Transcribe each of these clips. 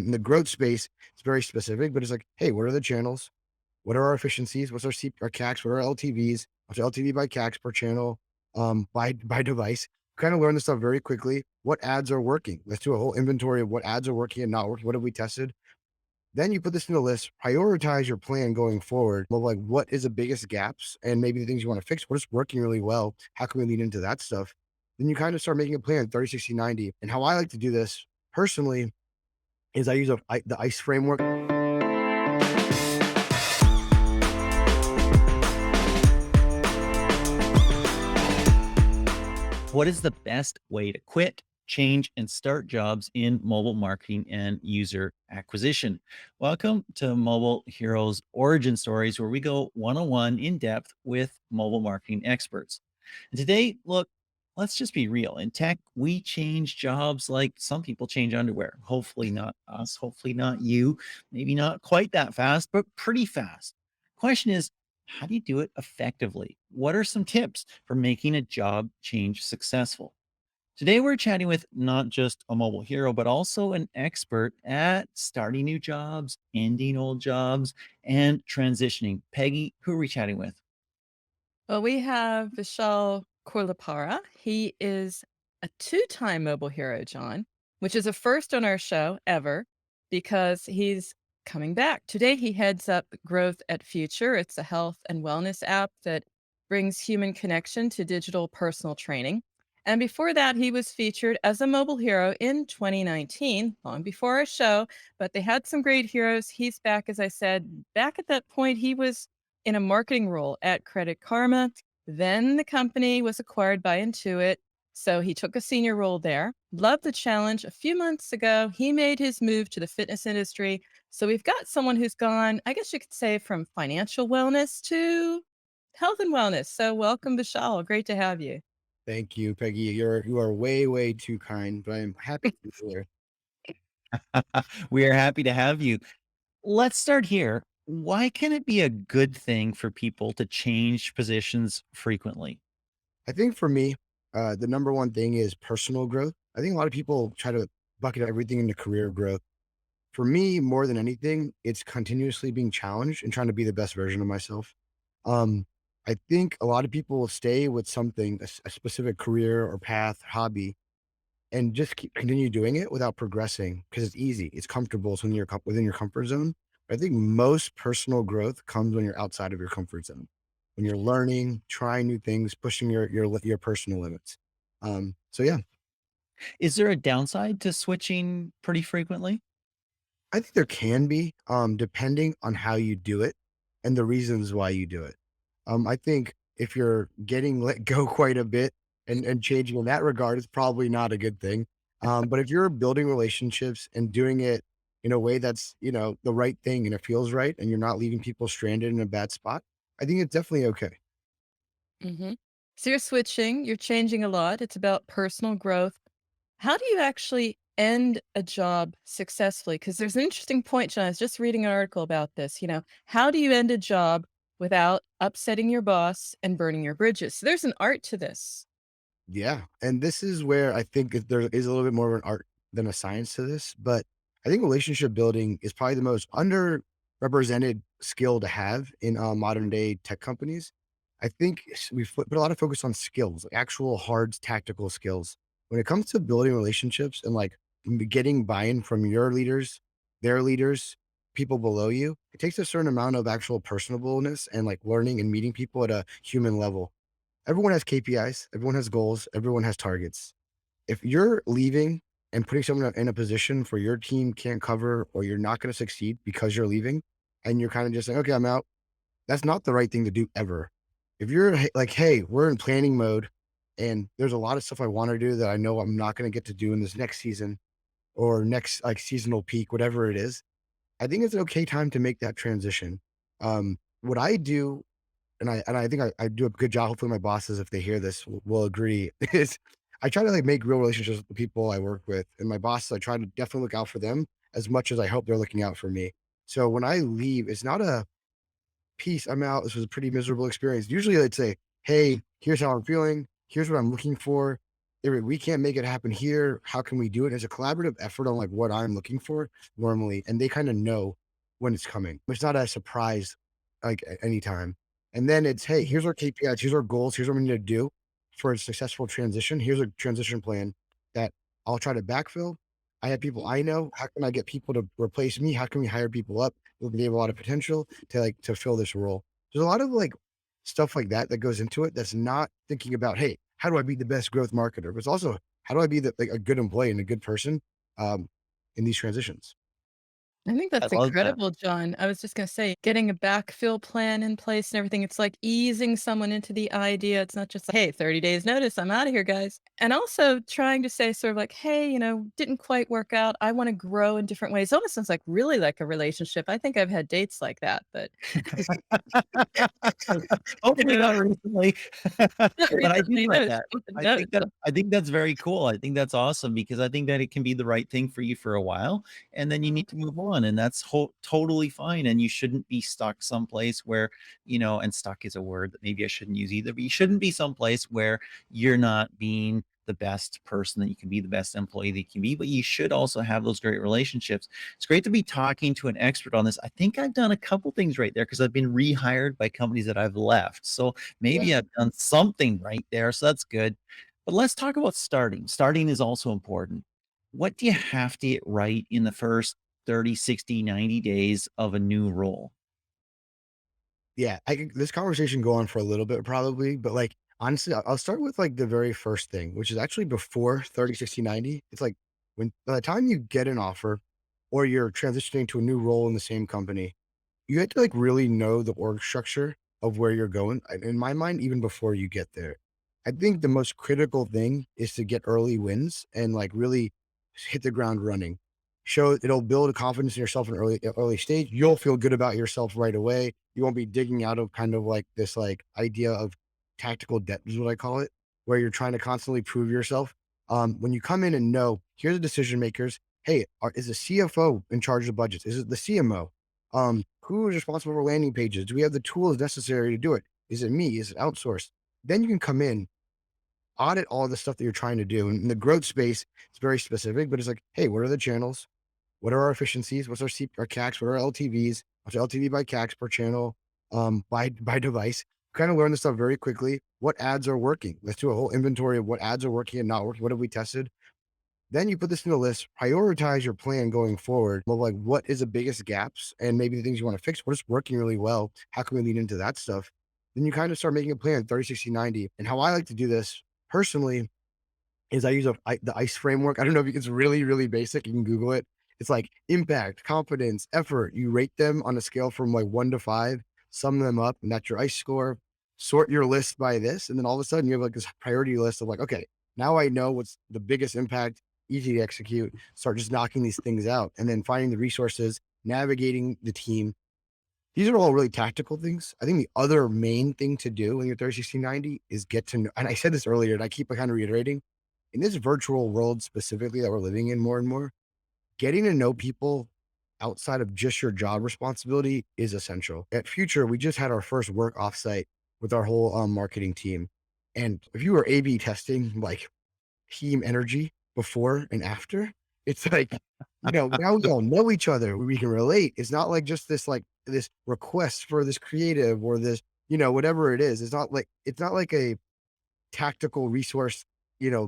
In the growth space, it's very specific, but it's like, hey, what are the channels? What are our efficiencies? What's our CACs? What are our LTVs? What's our LTV by CACs per channel, by device? Kind of learn this stuff very quickly. What ads are working? Let's do a whole inventory of what ads are working and not working. What have we tested? Then you put this in a list, prioritize your plan going forward. Well, like what is the biggest gaps and maybe the things you want to fix? What is working really well? How can we lean into that stuff? Then you kind of start making a plan 30, 60, 90. And how I like to do this personally is I use the ICE framework. What is the best way to quit, change, and start jobs in mobile marketing and user acquisition? Welcome to Mobile Heroes Origin Stories, where we go one on one in depth with mobile marketing experts. And today, look, let's just be real. In tech, we change jobs like some people change underwear. Hopefully, not us. Hopefully, not you. Maybe not quite that fast, but pretty fast. Question is, how do you do it effectively? What are some tips for making a job change successful? Today, we're chatting with not just a mobile hero, but also an expert at starting new jobs, ending old jobs, and transitioning. Peggy, who are we chatting with? Well, we have Vishal Korlipara. He is a two-time mobile hero, John, which is a first on our show ever because he's coming back. Today, he heads up growth at Future. It's a health and wellness app that brings human connection to digital personal training. And before that, he was featured as a mobile hero in 2019, long before our show. But they had some great heroes. He's back, as I said. Back at that point, he was in a marketing role at Credit Karma. Then the company was acquired by Intuit. So he took a senior role there. Loved the challenge. A few months ago, he made his move to the fitness industry. So we've got someone who's gone, I guess you could say, from financial wellness to health and wellness. So welcome, Vishal. Great to have you. Thank you, Peggy. You are way, way too kind, but I'm happy to be here. We are happy to have you. Let's start here. Why can it be a good thing for people to change positions frequently? I think for me, the number one thing is personal growth. I think a lot of people try to bucket everything into career growth. For me, more than anything, it's continuously being challenged and trying to be the best version of myself. Um, I think a lot of people will stay with something, a specific career or path, hobby, and just continue doing it without progressing because it's easy, it's comfortable, it's within your comfort zone. I think most personal growth comes when you're outside of your comfort zone, when you're learning, trying new things, pushing your personal limits. So yeah, Is there a downside to switching pretty frequently? I think there can be, depending on how you do it and the reasons why you do it. I think if you're getting let go quite a bit and changing in that regard, it's probably not a good thing. But if you're building relationships and doing it in a way that's, the right thing and it feels right and you're not leaving people stranded in a bad spot, I think it's definitely okay. hmm So you're switching, you're changing a lot. It's about personal growth. How do you actually end a job successfully? Because there's an interesting point, John. I was just reading an article about this. How do you end a job without upsetting your boss and burning your bridges? So there's an art to this. Yeah, and this is where I think that there is a little bit more of an art than a science to this, but I think relationship building is probably the most underrepresented skill to have in, modern day tech companies. I think we've put a lot of focus on skills, like actual hard tactical skills. When it comes to building relationships and, like, getting buy-in from your leaders, their leaders, people below you, it takes a certain amount of actual personableness and, like, learning and meeting people at a human level. Everyone has KPIs, everyone has goals, everyone has targets. If you're leaving and putting someone in a position for your team can't cover or you're not gonna succeed because you're leaving and you're kinda just like, "Okay, I'm out," that's not the right thing to do ever. If you're like, "Hey, we're in planning mode and there's a lot of stuff I wanna do that I know I'm not gonna get to do in this next season or next, like, seasonal peak," whatever it is, I think it's an okay time to make that transition. What I do and I think I do a good job. Hopefully, my bosses, if they hear this, will agree. Is I try to like make real relationships with the people I work with, and my bosses. I try to definitely look out for them as much as I hope they're looking out for me. So when I leave, it's not a peace. I'm out. This was a pretty miserable experience. Usually, I'd say, "Hey, here's how I'm feeling. Here's what I'm looking for. We can't make it happen here. How can we do it?" As a collaborative effort on like what I'm looking for normally, and they kind of know when it's coming. It's not a surprise like at any time. And then it's, hey, here's our KPIs, here's our goals, here's what we need to do for a successful transition. Here's a transition plan that I'll try to backfill. I have people I know. How can I get people to replace me? How can we hire people up who have a lot of potential to like to fill this role? There's a lot of like stuff like that that goes into it that's not thinking about, hey, how do I be the best growth marketer? But it's also how do I be like a good employee and a good person um, in these transitions? I think I that's love that. incredible, John. I was just gonna say, getting a backfill plan in place and everything, it's like easing someone into the idea. It's not just like, "Hey, 30 days notice, I'm out of here, guys." And also trying to say sort of like, "Hey, didn't quite work out. I wanna grow in different ways." Almost sounds like really like a relationship. I think I've had dates like that, but Hopefully you not recently, not but I do recently, like no, it's that. open note, so I think that's very cool. I think that's awesome because I think that it can be the right thing for you for a while, and then you mhm. need to move on, and that's totally fine. And you shouldn't be stuck someplace where, and stuck is a word that maybe I shouldn't use either. But you shouldn't be someplace where you're not being the best person that you can be, the best employee that you can be. But you should also have those great relationships. It's great to be talking to an expert on this. I think I've done a couple things right there because I've been rehired by companies that I've left. So maybe I've done something right there. So that's good. But let's talk about starting. Starting is also important. What do you have to get right in the first 30, 60, 90 days of a new role? Yeah, I could this conversation go on for a little bit probably, but, like, honestly, I'll start with, like, the very first thing, which is actually before 30, 60, 90. It's like, when by the time you get an offer or you're transitioning to a new role in the same company, you have to, like, really know the org structure of where you're going, in my mind, even before you get there. I think the most critical thing is to get early wins and, like, really hit the ground running. It'll build a confidence in yourself in early stage. You'll feel good about yourself right away. You won't be digging out of kind of like this, like, idea of tactical debt is what I call it, where you're trying to constantly prove yourself. When you come in and know, here are the decision makers. Hey, is the CFO in charge of budgets? Is it the CMO? Who is responsible for landing pages? Do we have the tools necessary to do it? Is it me? Is it outsourced? Then you can come in, audit all the stuff that you're trying to do. And in the growth space, it's very specific, but it's like, hey, what are the channels? What are our efficiencies? What's our CACs? What are our LTVs? What's our LTV by CACs per channel, by device? Kind of learn this stuff very quickly. What ads are working? Let's do a whole inventory of what ads are working and not working. What have we tested? Then you put this in a list, prioritize your plan going forward of like what is the biggest gaps and maybe the things you want to fix. What is working really well? How can we lean into that stuff? Then you kind of start making a plan 30, 60, 90. And how I like to do this personally is I use the ICE framework. I don't know if it's really, really basic. You can Google it. It's like impact, confidence, effort. You rate them on a scale from like 1 to 5, sum them up, and that's your ICE score. Sort your list by this. And then all of a sudden you have like this priority list of like, okay, now I know what's the biggest impact, easy to execute. Start just knocking these things out and then finding the resources, navigating the team. These are all really tactical things. I think the other main thing to do when you're 30, 60, 90 is get to know, and I said this earlier, and I keep kind of reiterating, in this virtual world specifically that we're living in more and more, getting to know people outside of just your job responsibility is essential. At Future, we just had our first work offsite with our whole marketing team. And if you were A/B testing like team energy before and after, it's like, now we all know each other. We can relate. It's not like just this like this request for this creative or this, whatever it is. It's not like a tactical resource,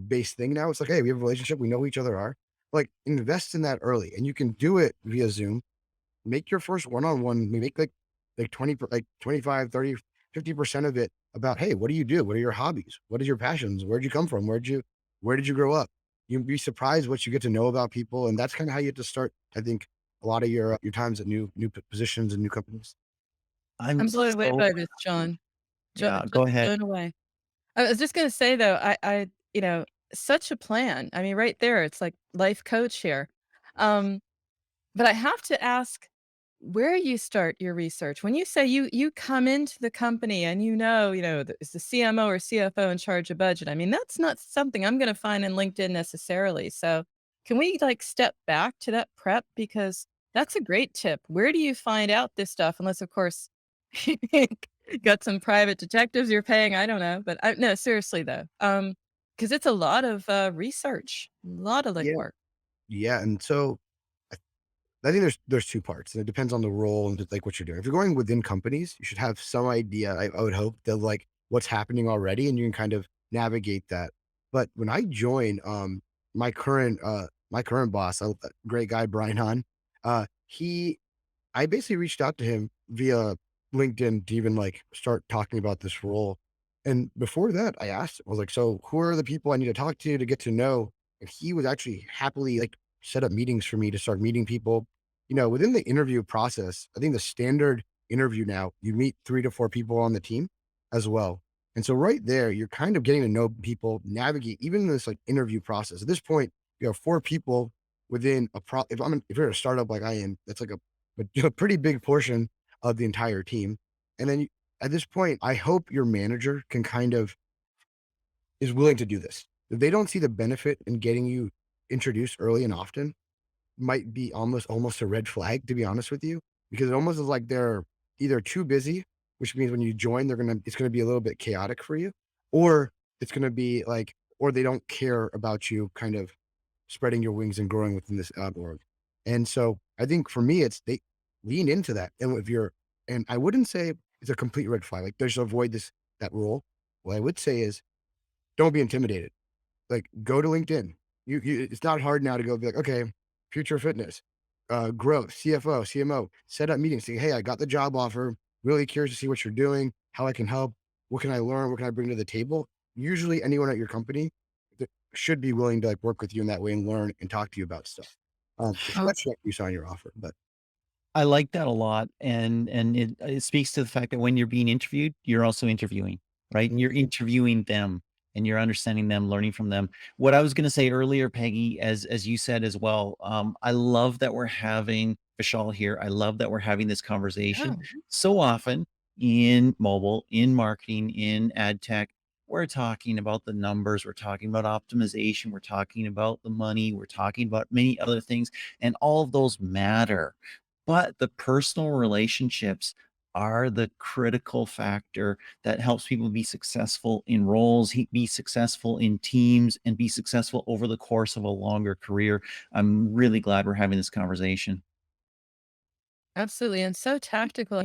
based thing now. It's like, hey, we have a relationship. We know who each other are. Like, invest in that early, and you can do it via Zoom. Make your first one-on-one. Make like 20, like 25, 30, 50% of it about, hey, what do you do? What are your hobbies? What is your passions? Where'd you come from? Where did you grow up? You'd be surprised what you get to know about people, and that's kind of how you get to start. I think a lot of your times at new positions and new companies. I'm I'm blown away so by this, John. Yeah, Just go ahead. blown away. I was just gonna say though, you know, such a plan. I mean, right there, it's like life coach here. Um, but I have to ask where you start your research. When you say you come into the company and is the CMO or CFO in charge of budget. I mean, that's not something I'm gonna find in LinkedIn necessarily. So can we like step back to that prep? Because that's a great tip. Where do you find out this stuff? Unless, of course, got some private detectives you're paying. I don't know. But no, seriously though. because it's a lot of, research, a lot of Yeah. legwork. Yeah. And so I I think there's 2 parts, and it depends on the role and just, like, what you're doing. If you're going within companies, you should have some idea, I would hope, that, like, what's happening already, and you can kind of navigate that. But when I joined, my current boss, a great guy, Brian Hahn, he I basically reached out to him via LinkedIn to even, like, start talking about this role, and before that, I asked him, I was like, "So, who are the people I need to talk to get to know?" And he would actually happily, like, set up meetings for me to start meeting people. Within the interview process, I think the standard interview now, you meet 3 to 4 people on the team as well, and so right there, you're kind of getting to know people, navigate even this, like, interview process. At this point, you have 4 people within a pro if you're a startup like I am, that's like a pretty big portion of the entire team. And then at this point, I hope your manager can kind of is willing to do this. If they don't see the benefit in getting you introduced early and often, might be almost a red flag, to be honest with you, because it almost is like they're either too busy, which means when you join, it's gonna be a little bit chaotic for you, or it's gonna be like, or they don't care about you kind of spreading your wings and growing within this org. And so I think for me, it's they lean into that. And if you're, and I wouldn't say it's a complete red flag, like there's avoid that rule. What I would say is don't be intimidated. Like, go to LinkedIn. It's not hard now to go be like, okay, future fitness, growth, CFO, CMO, set up meetings. Say, hey, I got the job offer. Really curious to see what you're doing, how I can help. What can I learn? What can I bring to the table? Usually, anyone at your company should be willing to like work with you in that way and learn and talk to you about stuff. Especially after you sign your offer. But I like that a lot, and it speaks to the fact that when you're being interviewed, you're also interviewing, right? You're interviewing them, and you're understanding them, learning from them. What I was gonna say earlier, Peggy, as you said as well, I love that we're having Vishal here. I love that we're having this conversation. Oh, So often in mobile, in marketing, in ad tech, we're talking about the numbers, we're talking about optimization, we're talking about the money, we're talking about many other things, and all of those matter. But the personal relationships are the critical factor that helps people be successful in roles, be successful in teams, and be successful over the course of a longer career. I'm really glad we're having this conversation. absolutely, and so tactical,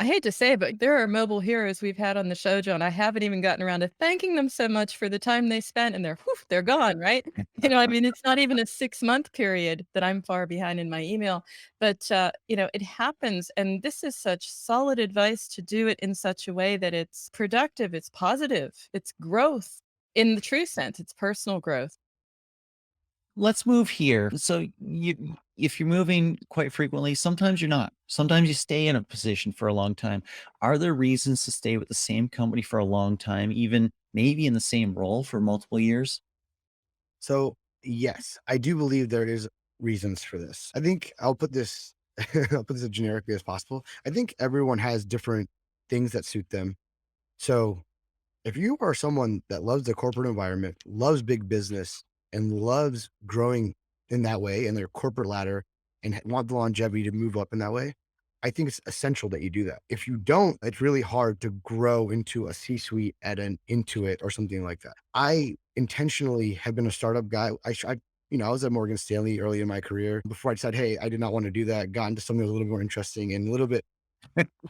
I hate to say it, but there are mobile heroes we've had on the show, John. I haven't even gotten around to thanking them so much for the time they spent, and they're gone, right? I mean, it's not even a 6-month period that I'm far behind in my email, but it happens, and this is such solid advice to do it in such a way that it's productive, it's positive, it's growth in the true sense, it's personal growth. Let's move here. So if you're moving quite frequently, sometimes you're not. Sometimes you stay in a position for a long time. Are there reasons to stay with the same company for a long time, even maybe in the same role for multiple years? so yes, I do believe there is reasons for this. I think I'll put this I'll put this as generically as possible. I think everyone has different things that suit them. So if you are someone that loves the corporate environment, loves big business, and loves growing in that way in their corporate ladder and want the longevity to move up in that way, I think it's essential that you do that. If you don't, it's really hard to grow into a C-suite at an Intuit or something like that. I intentionally have been a startup guy. I was at Morgan Stanley early in my career before I decided, hey, I did not want to do that. Got into something a little more interesting and a little bit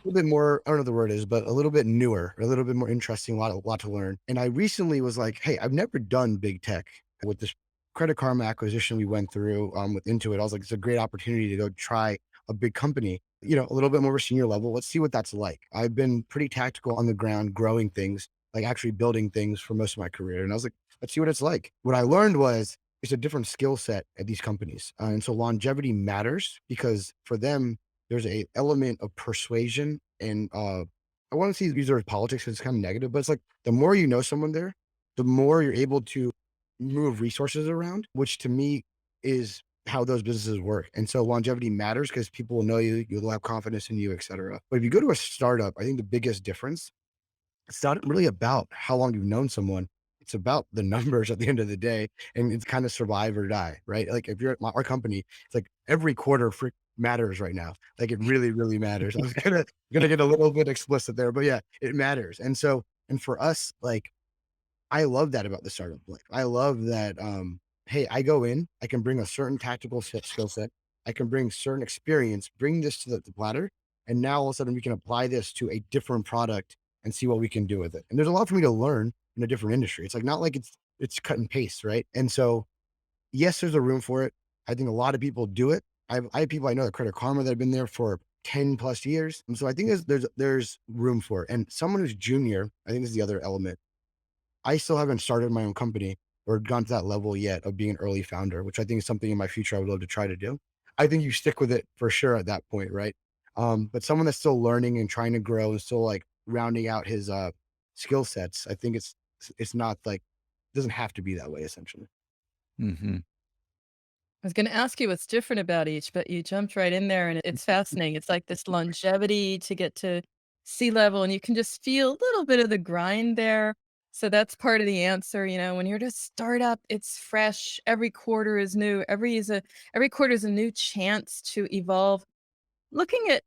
more, I don't know what the word is, but a little bit newer, a little bit more interesting, a lot to learn. And I recently was like, hey, I've never done big tech. With this Credit Karma acquisition we went through with Intuit, I was like, it's a great opportunity to go try a big company, a little bit more of a senior level. Let's see what that's like. I've been pretty tactical on the ground, growing things, like actually building things for most of my career. And I was like, let's see what it's like. What I learned was it's a different skill set at these companies. And so longevity matters because for them, there's a element of persuasion and I want to see use the word politics because it's kind of negative, but it's like the more you know someone there, the more you're able to move resources around, which to me is how those businesses work. And so longevity matters because people will know you, you'll have confidence in you, et cetera. But if you go to a startup, I think the biggest difference, it's not really about how long you've known someone. It's about the numbers at the end of the day, and it's kind of survive or die, right? Like if you're at our company, it's like every quarter matters right now. Like it really, really matters. I was gonna get a little bit explicit there, but yeah, it matters. And so, and for us, like I love that about the startup life. I love that, hey, I go in, I can bring a certain tactical skill set, I can bring certain experience, bring this to the platter, and now all of a sudden we can apply this to a different product and see what we can do with it. And there's a lot for me to learn in a different industry. It's like not like it's cut and paste, right? And so yes, there's a room for it. I think a lot of people do it. I have people I know at Credit Karma that have been there for 10 plus years. And so I think there's room for it. And someone who's junior, I think this is the other element. I still haven't started my own company or gone to that level yet of being an early founder, which I think is something in my future I would love to try to do. I think you stick with it for sure at that point, right? But someone that's still learning and trying to grow and still like rounding out his skill sets, I think it's not like doesn't have to be that way essentially. Mhm. I was gonna ask you what's different about each, but you jumped right in there, and it's fascinating. It's like this longevity to get to sea level, and you can just feel a little bit of the grind there. So that's part of the answer, when you're just startup, it's fresh. Every quarter is new. Every quarter is a new chance to evolve. Looking at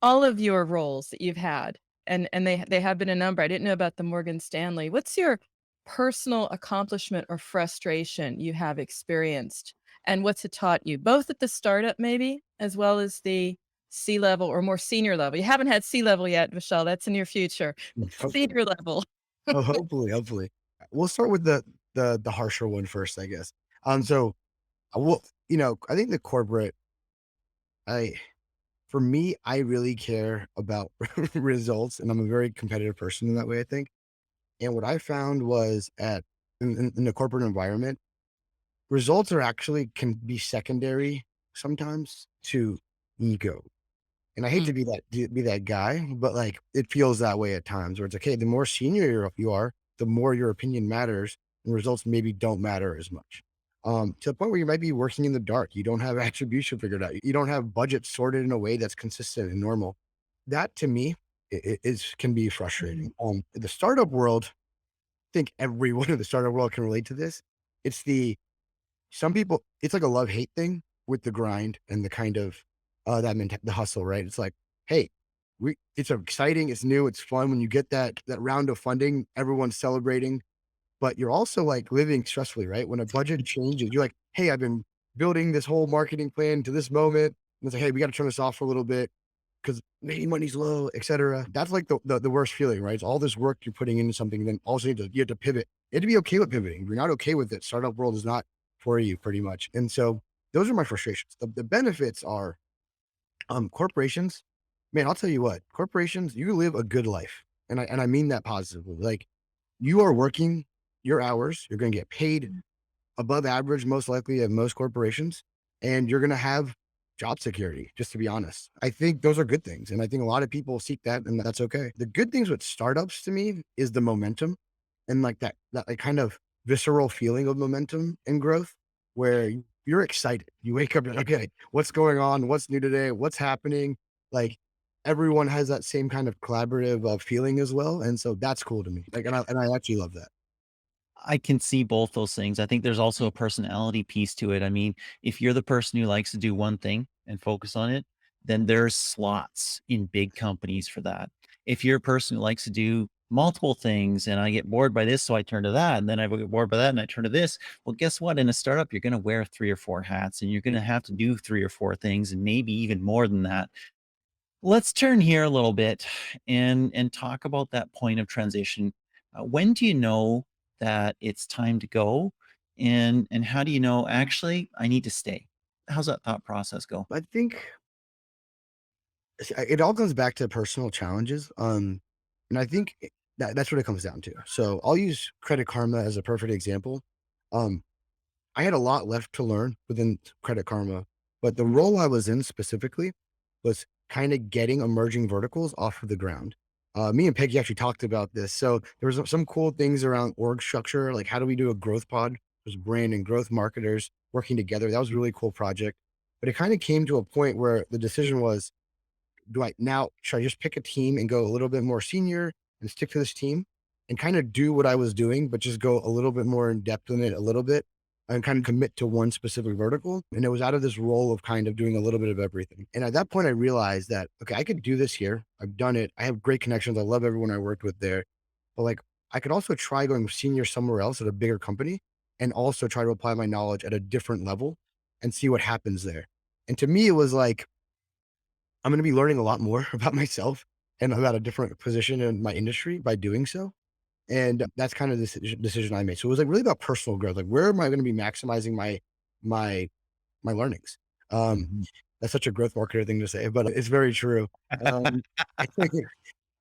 all of your roles that you've had, and they have been a number. I didn't know about the Morgan Stanley. What's your personal accomplishment or frustration you have experienced, and what's it taught you? Both at the startup maybe, as well as the C-level or more senior level. You haven't had C-level yet, Vishal, that's in your future. Hopefully. Senior level. Oh, hopefully. We'll start with the harsher one first, I guess. So well, I think the corporate, I for me, I really care about results, and I'm a very competitive person in that way, I think. And what I found was in the corporate environment, results are actually can be secondary sometimes to ego. And I hate Mm, to be that guy, but, like, it feels that way at times where it's like, "Hey, the more senior you are, the more your opinion matters, and results maybe don't matter as much." To the point where you might be working in the dark, you don't have attribution figured out, you don't have budgets sorted in a way that's consistent and normal. That to me is can be frustrating. In the startup world, I think everyone in the startup world can relate to this. It's the some people it's like a love-hate thing with the grind and the kind of, the hustle, right? It's like, "Hey, we it's exciting, it's new, it's fun when you get that round of funding, everyone's celebrating," but you're also, like, living stressfully, right? When a budget changes, you're like, "Hey, I've been building this whole marketing plan to this moment," and it's like, "Hey, we gotta turn this off for a little bit because maybe money's low, etcetera." That's like the worst feeling, right? It's all this work you're putting into something, then also you have to pivot. You have to be okay with pivoting. If you're not okay with it, startup world is not for you pretty much. And so those are my frustrations. The benefits are corporations, man, I'll tell you what, corporations, you live a good life. And I mean that positively. Like you are working your hours, you're gonna get paid above average, most likely at most corporations, and you're going to have job security, just to be honest. I think those are good things. And I think a lot of people seek that, and that's okay. The good things with startups to me is the momentum and like that like kind of visceral feeling of momentum and growth where you're excited. You wake up, you're like, okay, what's going on? What's new today? What's happening? Like everyone has that same kind of collaborative feeling as well. And so that's cool to me. Like, and I actually love that. I can see both those things. I think there's also a personality piece to it. I mean, if you're the person who likes to do one thing and focus on it, then there's slots in big companies for that. If you're a person who likes to do multiple things and I get bored by this, so I turn to that, and then I get bored by that and I turn to this. Well, guess what? In a startup, you're going to wear three or four hats and you're going to have to do three or four things and maybe even more than that. Let's turn here a little bit and talk about that point of transition. When do you know that it's time to go, and how do you know actually I need to stay? How's that thought process go? I think it all comes back to personal challenges. And I think that's what it comes down to. So I'll use Credit Karma as a perfect example. Um, I had a lot left to learn within Credit Karma, but the role I was in specifically was kind of getting emerging verticals off of the ground. Me and Peggy actually talked about this. So there was some cool things around org structure, like how do we do a growth pod? There's brand and growth marketers working together. That was a really cool project. But it kind of came to a point where the decision was should I just pick a team and go a little bit more senior and stick to this team and kind of do what I was doing, but just go a little bit more in depth in it a little bit and kind of commit to one specific vertical. And it was out of this role of kind of doing a little bit of everything. And at that point, I realized that, okay, I could do this here. I've done it. I have great connections. I love everyone I worked with there. But like, I could also try going senior somewhere else at a bigger company and also try to apply my knowledge at a different level and see what happens there. And to me, it was like, I'm going to be learning a lot more about myself and about a different position in my industry by doing so. And that's kind of the decision I made. So it was like really about personal growth. Like, where am I going to be maximizing my my learnings? Um, Mhm. that's such a growth marketer thing to say, but it's very true. Um, I think,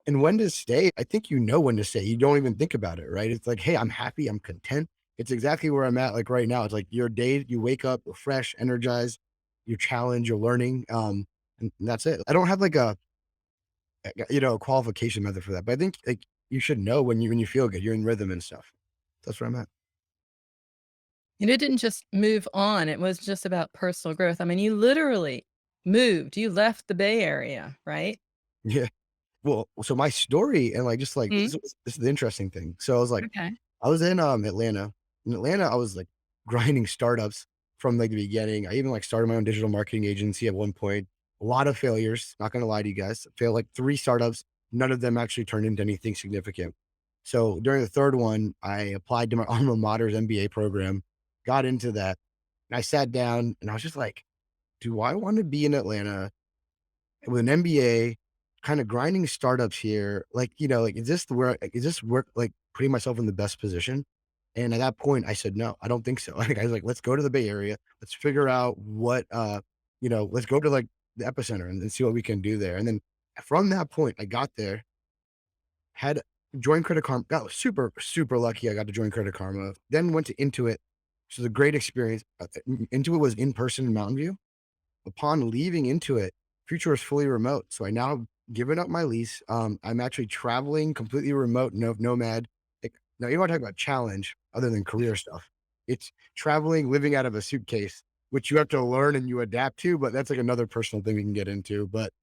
and when to stay, I think you know when to stay. You don't even think about it, right? It's like, hey, I'm happy, I'm content. It's exactly where I'm at. Like right now, it's like your day, you wake up fresh, energized, you challenge, you're learning, and that's it. I don't have like a qualification method for that, but I think like you should know when you feel good, you're in rhythm and stuff. That's where I'm at. And it didn't just move on, it was just about personal growth. I mean, you literally moved, you left the Bay Area, right? Yeah. Well, so my story and like just like Mm, this is the interesting thing. So I was like, okay. I was in Atlanta. In Atlanta, I was like grinding startups from like the beginning. I even like started my own digital marketing agency at one point. A lot of failures. Not gonna lie to you guys. Failed like 3 startups. None of them actually turned into anything significant. So during the third one, I applied to my alma mater's MBA program, got into that, and I sat down and I was just like, do I want to be in Atlanta with an MBA, kind of grinding startups here? Like, like, is this work like putting myself in the best position? And at that point, I said, no, I don't think so. Like, I was like, let's go to the Bay Area. Let's figure out let's go to like the epicenter and see what we can do there. And then from that point, I got there, had joined Credit Karma, got super, super lucky. I got to join Credit Karma, then went to Intuit, which was a great experience. Intuit was in person in Mountain View. Upon leaving Intuit, Future is fully remote. So I now given up my lease. I'm actually traveling completely remote, nomad. Now you want to talk about challenge other than career stuff. It's traveling, living out of a suitcase, which you have to learn and you adapt to, but that's like another personal thing we can get into. But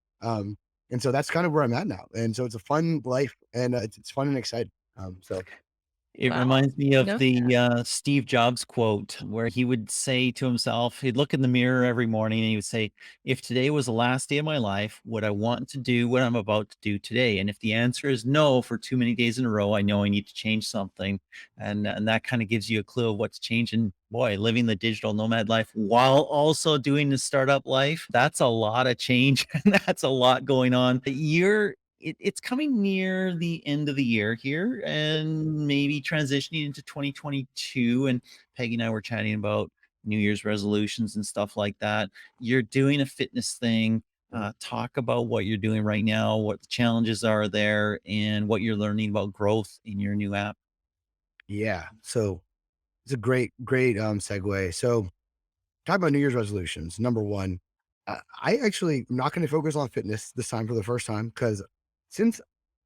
and so that's kind of where I'm at now. And so it's a fun life and it's fun and exciting. So It Wow, reminds me of know the, Steve Jobs quote where he would say to himself, he'd look in the mirror every morning and he would say, "If today was the last day of my life, would I want to do what I'm about to do today? And if the answer is no for too many days in a row, I know I need to change something." And that kind of gives you a clue of what's changing. Boy, living the digital nomad life while also doing the startup life, that's a lot of change and that's a lot going on. It's coming near the end of the year here and maybe transitioning into 2022. And Peggy and I were chatting about New Year's resolutions and stuff like that. You're doing a fitness thing. Talk about what you're doing right now, what the challenges are there, and what you're learning about growth in your new app. yeah. So it's a great segue. So talk about New Year's resolutions. Number one, I actually am not going to focus on fitness this time for the first time because since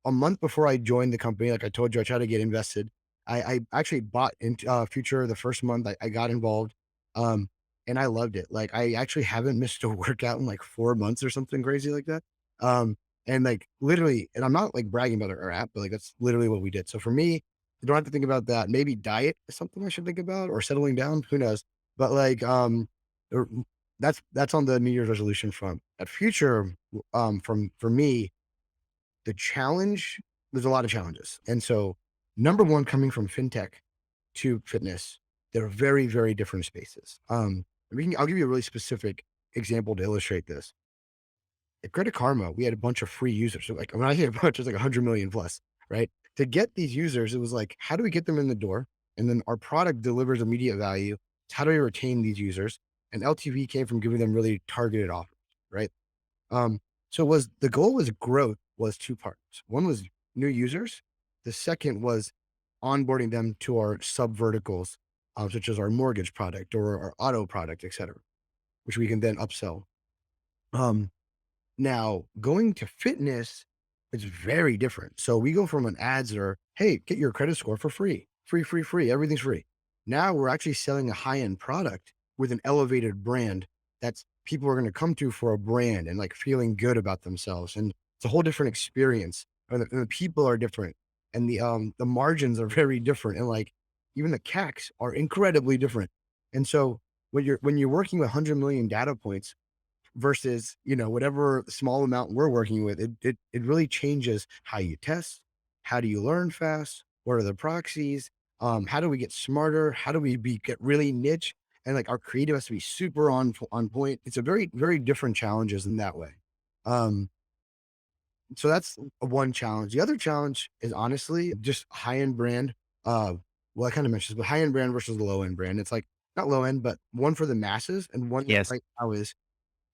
a month before I joined the company, like I told you, I tried to get invested. I actually bought into Future the first month I got involved, um, and I loved it. Like I actually haven't missed a workout in like 4 months or something crazy like that. Um, and like literally, and I'm not like bragging about our app, but like that's literally what we did. So for me, you don't have to think about that. Maybe diet is something I should think about or settling down. Who knows? But like, er, that's on the New Year's resolution front. At Future, from for me, the challenge there's a lot of challenges, and so number one, coming from fintech to fitness, they're very very different spaces. I'll give you a really specific example to illustrate this. At Credit Karma, we had a bunch of free users. So like when I say a bunch, it's like 100 million plus, right? To get these users, it was like, how do we get them in the door? And then our product delivers immediate value. How do we retain these users? And LTV came from giving them really targeted offers, right? Um, so was the goal was growth was two parts. One was new users. The second was onboarding them to our sub verticals, such as our mortgage product or our auto product, et cetera, which we can then upsell. Um, Now, going to fitness is very different. So we go from an ads that are, hey, get your credit score for free, free, free, free, everything's free. Now we're actually selling a high-end product with an elevated brand that's people are going to come to for a brand and like feeling good about themselves. And it's a whole different experience. And the people are different. And the margins are very different. And like even the CACs are incredibly different. And so when you're working with 100 million data points, versus, whatever small amount we're working with, it really changes how you test, how do you learn fast, What are the proxies? How do we get smarter? How do we get really niche? And like our creative has to be super on point. It's a very different challenges in that way. Um, so that's one challenge. The other challenge is honestly just high end brand. Well, I kind of mentioned this, but high end brand versus the low end brand. It's like not low end, but one for the masses and one that Yes. right now is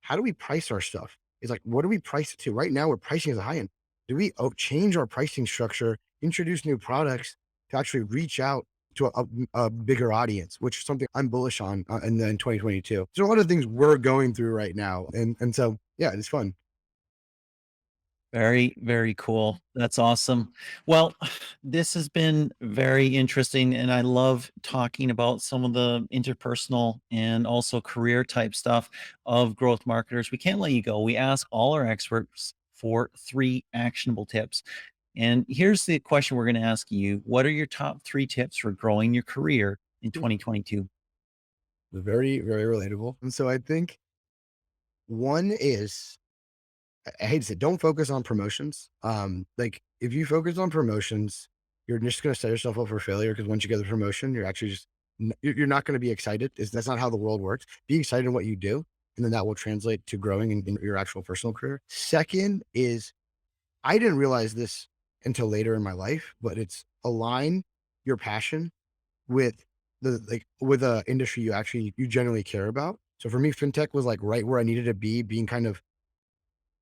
how do we price our stuff? It's like, what do we price it to? Right now, we're pricing as a high end. Do we change our pricing structure, introduce new products to actually reach out to a bigger audience, which is something I'm bullish on in 2022. There's a lot of things we're going through right now. And so, yeah, it's fun. Very, very cool. That's awesome. Well, this has been very interesting, and I love talking about some of the interpersonal and also career type stuff of growth marketers. We can't let you go. We ask all our experts for 3 actionable tips. And here's the question we're going to ask you. What are your top 3 tips for growing your career in 2022? Very relatable. And so I think one is I hate to say, don't focus on promotions. Like if you focus on promotions, you're just going to set yourself up for failure because once you get the promotion, you're actually just you're not going to be excited. That's not how the world works. Be excited in what you do, and then that will translate to growing in your actual personal career. Second is I didn't realize this until later in my life, but it's align your passion with the like with a industry you generally care about. So for me, fintech was like right where I needed to be, being kind of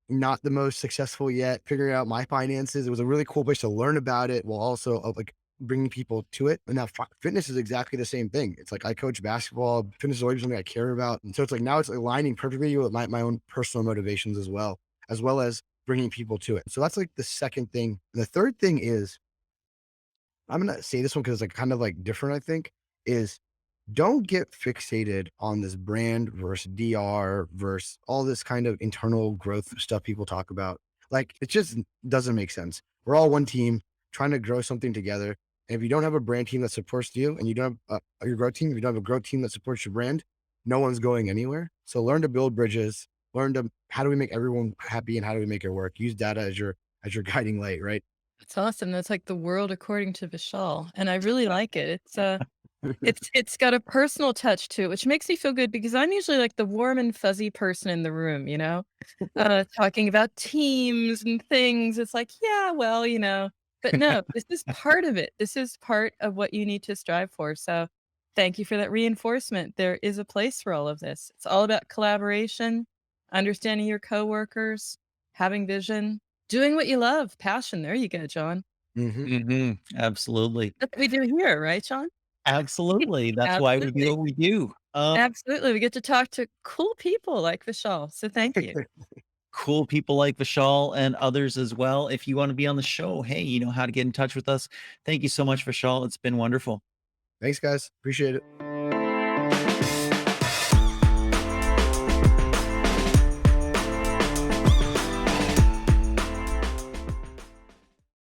not the most successful yet, figuring out my finances. It was a really cool place to learn about it while also, like, bringing people to it. And now fitness is exactly the same thing. It's like I coach basketball. Fitness is always something I care about. And so it's like now it's aligning perfectly with my own personal motivations as well as bringing people to it. So that's like the second thing. And the third thing is, I'm gonna say this one because it's like kind of like different, I think, is don't get fixated on this brand versus DR versus all this kind of internal growth stuff people talk about. Like it just doesn't make sense. We're all one team trying to grow something together. And if you don't have a brand team that supports you and you don't have your growth team, if you don't have a growth team that supports your brand, no one's going anywhere. So learn to build bridges, learn to how do we make everyone happy and how do we make it work? Use data as your guiding light, right? That's awesome. That's like the world according to Vishal, and I really like it. It's got a personal touch to it, which makes me feel good because I'm usually like the warm and fuzzy person in the room, talking about teams and things. It's like, yeah, well, but no, this is part of it. This is part of what you need to strive for. So thank you for that reinforcement. There is a place for all of this. It's all about collaboration, understanding your coworkers, having vision, doing what you love, passion. There you go, John. Hmm. Absolutely. That's what we do here, right, John? Absolutely. That's why we do Absolutely. what we do. Absolutely, we get to talk to cool people like Vishal, so thank you. Cool people like Vishal and others as well. If you want to be on the show, hey, you know how to get in touch with us. Thank you so much, Vishal. It's been wonderful. Thanks, guys. Appreciate it.